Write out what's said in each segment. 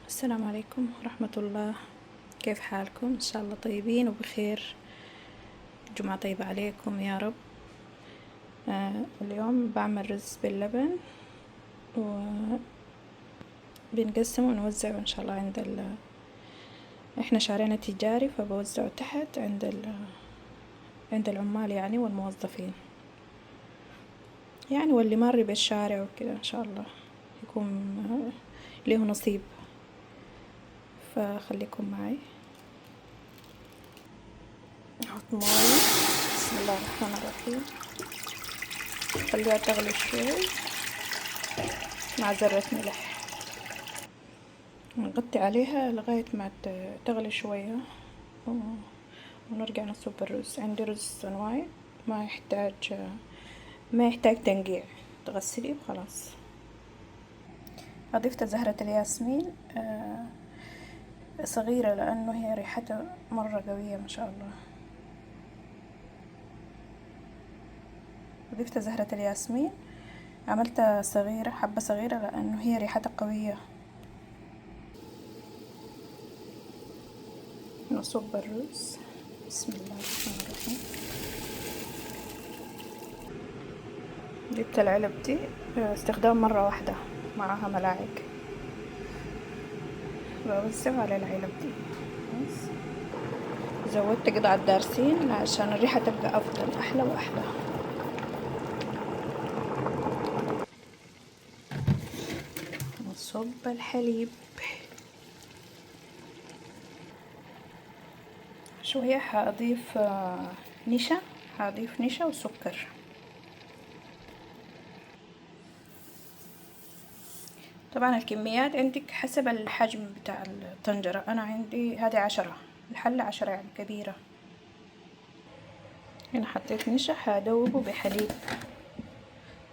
السلام عليكم ورحمة الله. كيف حالكم؟ إن شاء الله طيبين وبخير. جمعة طيبة عليكم يا رب. اليوم بعمل رز باللبن وبنقسمه ونوزعه إن شاء الله إحنا شارعنا تجاري، فبوزعه تحت عند العمال يعني والموظفين يعني، واللي مر بالشارع وكده إن شاء الله يكون له نصيب. فخليكم معي. نحط موية، بسم الله الرحمن الرحيم، خليها تغلي شوي مع ذرة ملح، نغطي عليها لغاية ما تغلي شوية ونرجع نصب الرز. عندي رز صنواعي ما يحتاج تنقيع، تغسليه وخلاص. أضفت زهرة الياسمين صغيرة لأنه هي ريحتها مرة قوية ما شاء الله. ضفت زهرة الياسمين، عملتها صغيرة، حبة صغيرة، لأنه هي ريحتها قوية. نصب الرز، بسم الله الرحمن الرحيم. جبت العلب دي استخدام مرة واحدة، معاها ملاعق، بوزع على العلب دي. زودت قطعة دارسين عشان الريحة تبقى أفضل، أحلى وأحلى. نصب الحليب شوية. هضيف نشا وسكر. طبعا الكميات عندك حسب الحجم بتاع الطنجرة. أنا عندي هذه 10، الحلة 10 يعني كبيرة. هنا حطيت نشا، هدوبه بحليب،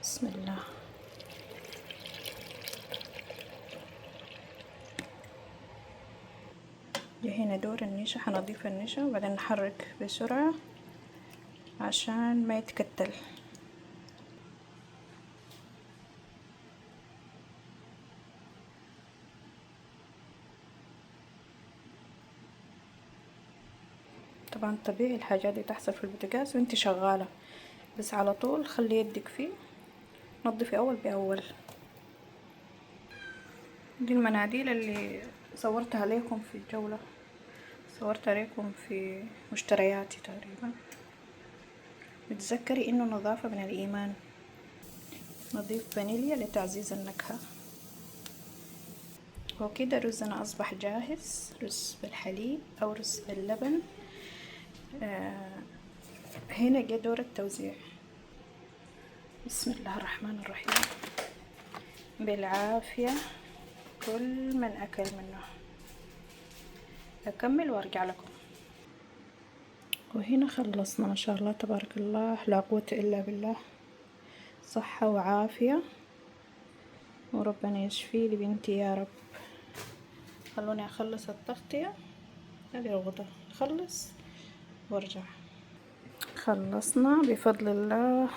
بسم الله. هنا دور النشا، هنضيف النشا وبعدين نحرك بسرعة عشان ما يتكتل. طبعا طبيعي الحاجات دي تحصل في البوتاجاز وانت شغالة، بس على طول خلي يدك فيه، نظفي اول باول. دي المناديل اللي صورتها لكم في الجولة، صورتها لكم في مشترياتي تقريبا. بتذكري انه النظافة من الايمان. نضيف فانيليا لتعزيز النكهة. وكده رزنا اصبح جاهز، رز بالحليب او رز باللبن. هنا جه دور التوزيع، بسم الله الرحمن الرحيم. بالعافية كل من أكل منه. أكمل وأرجع لكم. وهنا خلصنا ما شاء الله تبارك الله، لا قوة إلا بالله. صحة وعافية، وربنا يشفي لي بنتي يا رب. خلوني أخلص التغطية، هذه الغطا أخلص وأرجع. خلصنا بفضل الله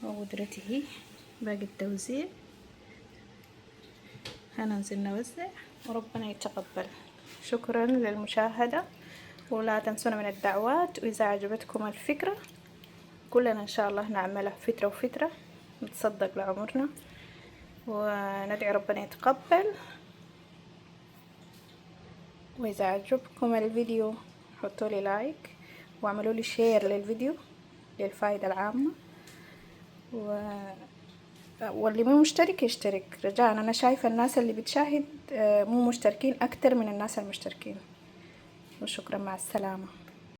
وقدرته. باقي التوزيع، هننزل نوزع وربنا يتقبل. شكرا للمشاهدة، ولا تنسونا من الدعوات. وإذا عجبتكم الفكرة كلنا إن شاء الله نعملها فترة وفترة، نتصدق لعمرنا وندعي ربنا يتقبل. وإذا عجبكم الفيديو حطوا لي لايك واعملوا لي شير للفيديو للفائدة العامة، واللي مو مشترك يشترك رجاء. أنا شايفة الناس اللي بتشاهد مو مشتركين أكتر من الناس المشتركين. وشكرا، مع السلامة.